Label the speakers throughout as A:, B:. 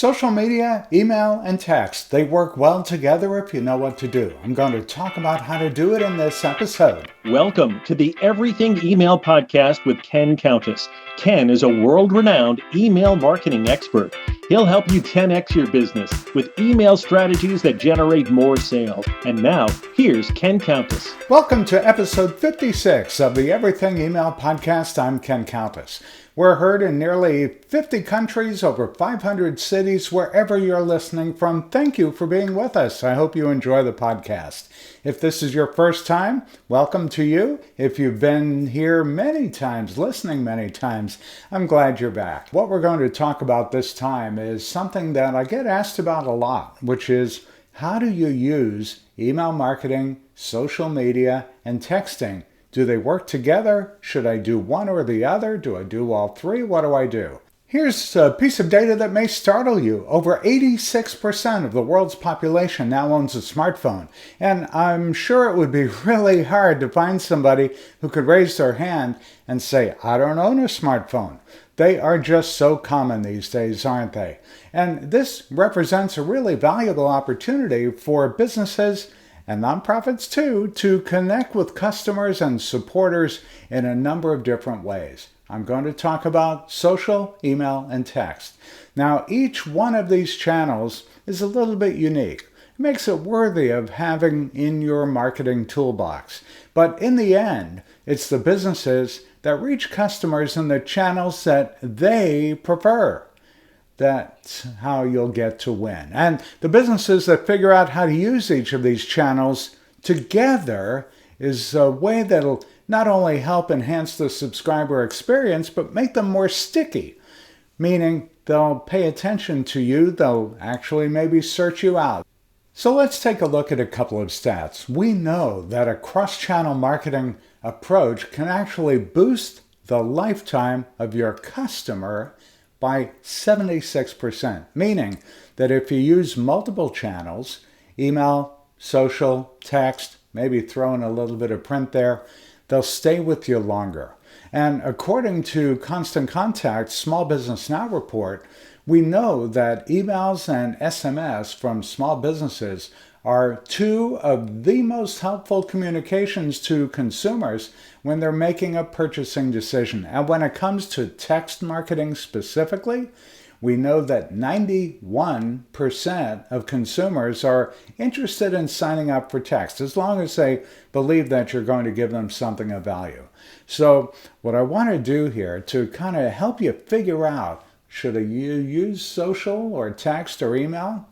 A: Social media, email, and text, they work well together if you know what to do. I'm going to talk about how to do it in this episode.
B: Welcome to the Everything Email Podcast with Countess. Ken is a world-renowned email marketing expert. He'll help you 10x your business with email strategies that generate more sales. And now, here's Countess.
A: Welcome to episode 56 of the Everything Email Podcast. I'm Countess. We're heard in nearly 50 countries, over 500 cities, wherever you're listening from. Thank you for being with us. I hope you enjoy the podcast. If this is your first time, welcome to you. If you've been here many times, listening many times, I'm glad you're back. What we're going to talk about this time is something that I get asked about a lot, which is how do you use email marketing, social media, and texting? Do they work together? Should I do one or the other? Do I do all three? What do I do? Here's a piece of data that may startle you. Over 86% of the world's population now owns a smartphone. And I'm sure it would be really hard to find somebody who could raise their hand and say, I don't own a smartphone. They are just so common these days, aren't they? And this represents a really valuable opportunity for businesses and nonprofits too, to connect with customers and supporters in a number of different ways. I'm going to talk about social, email, and text. Now, each one of these channels is a little bit unique. It makes it worthy of having in your marketing toolbox. But in the end, it's the businesses that reach customers in the channels that they prefer. That's how you'll get to win. And the businesses that figure out how to use each of these channels together is a way that'll not only help enhance the subscriber experience, but make them more sticky, meaning they'll pay attention to you, they'll actually maybe search you out. So let's take a look at a couple of stats. We know that a cross-channel marketing approach can actually boost the lifetime of your customer by 76%, meaning that if you use multiple channels, email, social, text, maybe throw in a little bit of print there, they'll stay with you longer. And according to Constant Contact's Small Business Now report, we know that emails and SMS from small businesses are two of the most helpful communications to consumers when they're making a purchasing decision. And when it comes to text marketing specifically, we know that 91% of consumers are interested in signing up for text, as long as they believe that you're going to give them something of value. So what I want to do here to kind of help you figure out, should you use social or text or email?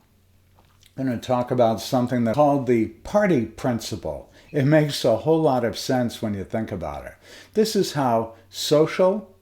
A: I'm going to talk about something that's called the party principle. It makes a whole lot of sense when you think about it. This is how social,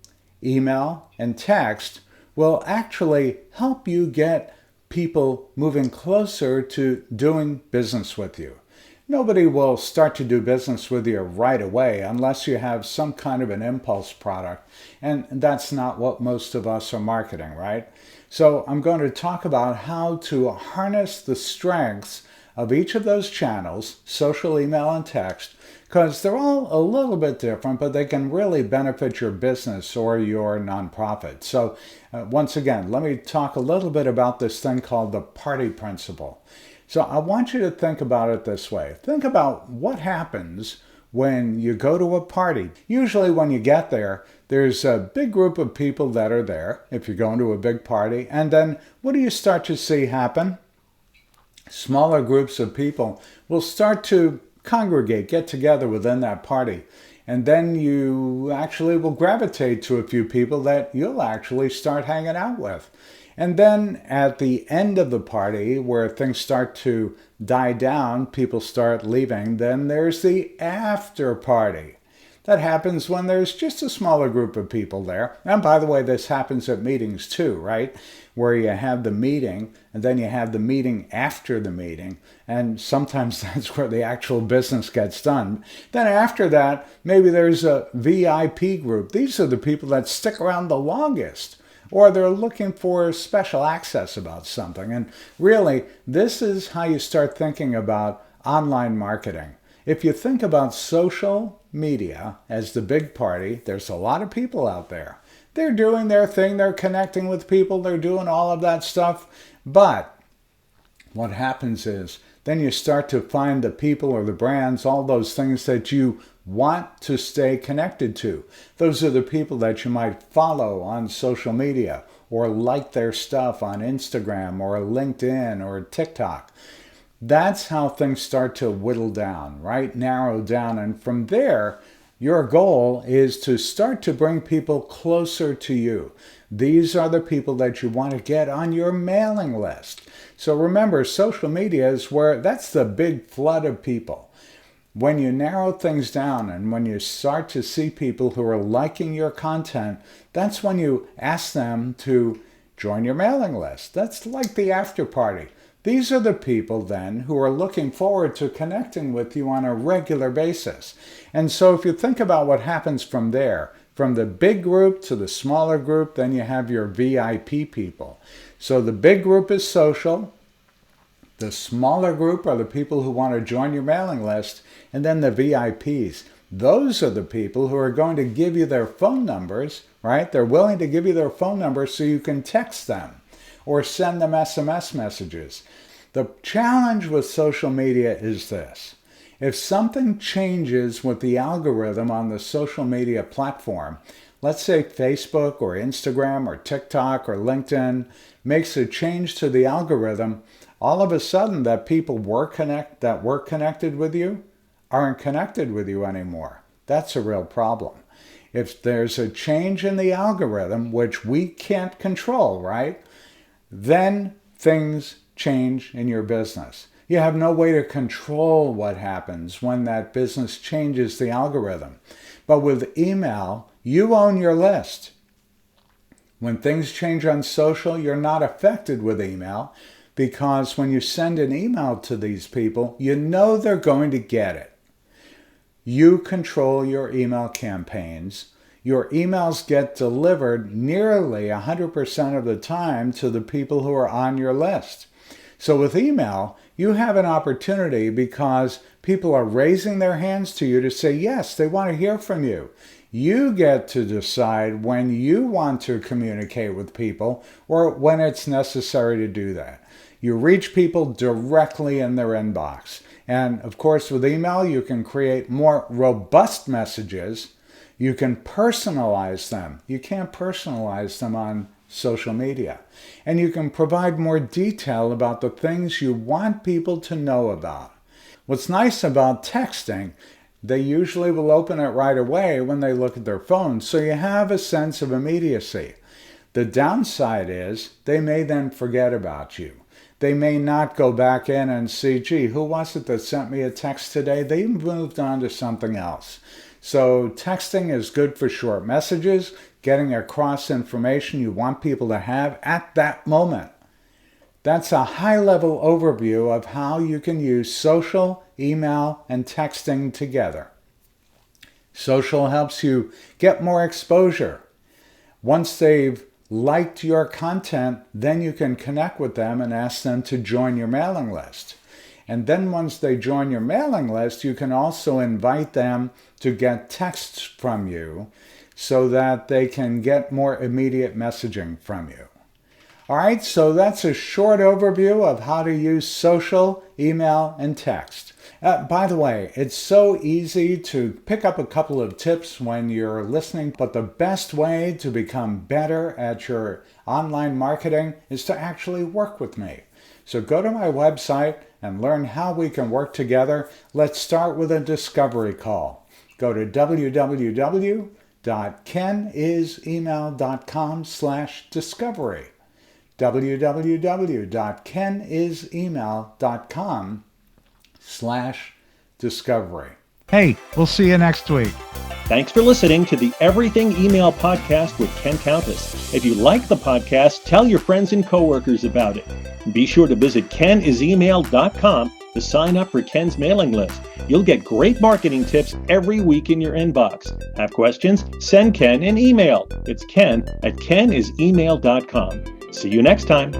A: email, and text will actually help you get people moving closer to doing business with you. Nobody will start to do business with you right away unless you have some kind of an impulse product, and that's not what most of us are marketing, right? So I'm going to talk about how to harness the strengths of each of those channels, social, email, and text, because they're all a little bit different, but they can really benefit your business or your nonprofit. So once again, let me talk a little bit about this thing called the party principle. So I want you to think about it this way. Think about what happens when you go to a party. Usually when you get there, there's a big group of people that are there, if you're going to a big party, and then what do you start to see happen? Smaller groups of people will start to congregate, get together within that party. And then you actually will gravitate to a few people that you'll actually start hanging out with. And then at the end of the party, where things start to die down, people start leaving, then there's the after party. That happens when there's just a smaller group of people there. And by the way, this happens at meetings too, right? Where you have the meeting, and then you have the meeting after the meeting. And sometimes that's where the actual business gets done. Then after that, maybe there's a VIP group. These are the people that stick around the longest, or they're looking for special access about something. And really, this is how you start thinking about online marketing. If you think about social media as the big party, there's a lot of people out there. They're doing their thing. They're connecting with people. They're doing all of that stuff. But what happens is then you start to find the people or the brands, all those things that you want to stay connected to. Those are the people that you might follow on social media or like their stuff on Instagram or LinkedIn or TikTok. That's how things start to whittle down, right? Narrow down. And from there, your goal is to start to bring people closer to you. These are the people that you want to get on your mailing list. So remember, social media is where that's the big flood of people. When you narrow things down and when you start to see people who are liking your content, that's when you ask them to join your mailing list. That's like the after party. These are the people then who are looking forward to connecting with you on a regular basis. And so if you think about what happens from there, from the big group to the smaller group, then you have your VIP people. So the big group is social. The smaller group are the people who want to join your mailing list. And then the VIPs. Those are the people who are going to give you their phone numbers, right? They're willing to give you their phone numbers so you can text them or send them SMS messages. The challenge with social media is this. If something changes with the algorithm on the social media platform, let's say Facebook or Instagram or TikTok or LinkedIn makes a change to the algorithm, all of a sudden that people that were connected with you aren't connected with you anymore. That's a real problem. If there's a change in the algorithm, which we can't control, right? Then things change in your business. You have no way to control what happens when that business changes the algorithm. But with email, you own your list. When things change on social, you're not affected with email because when you send an email to these people, you know they're going to get it. You control your email campaigns. Your emails get delivered nearly 100% of the time to the people who are on your list. So with email, you have an opportunity because people are raising their hands to you to say, yes, they want to hear from you. You get to decide when you want to communicate with people or when it's necessary to do that. You reach people directly in their inbox. And of course, with email, you can create more robust messages. You can personalize them. You can't personalize them on social media. And you can provide more detail about the things you want people to know about. What's nice about texting, they usually will open it right away when they look at their phone, so you have a sense of immediacy. The downside is they may then forget about you. They may not go back in and see, gee, who was it that sent me a text today? They moved on to something else. So texting is good for short messages, getting across information you want people to have at that moment. That's a high-level overview of how you can use social, email, and texting together. Social helps you get more exposure. Once they've liked your content, then you can connect with them and ask them to join your mailing list. And then once they join your mailing list, you can also invite them to get texts from you so that they can get more immediate messaging from you. All right, so that's a short overview of how to use social, email, and text. By the way, it's so easy to pick up a couple of tips when you're listening, but the best way to become better at your online marketing is to actually work with me. So go to my website and learn how we can work together. Let's start with a discovery call. Go to www.kenisemail.com/discovery. www.kenisemail.com/discovery. Hey, we'll see you next week.
B: Thanks for listening to the Everything Email Podcast with Ken Countess. If you like the podcast, tell your friends and coworkers about it. Be sure to visit kenisemail.com to sign up for Ken's mailing list. You'll get great marketing tips every week in your inbox. Have questions? Send Ken an email. It's ken@kenisemail.com. See you next time.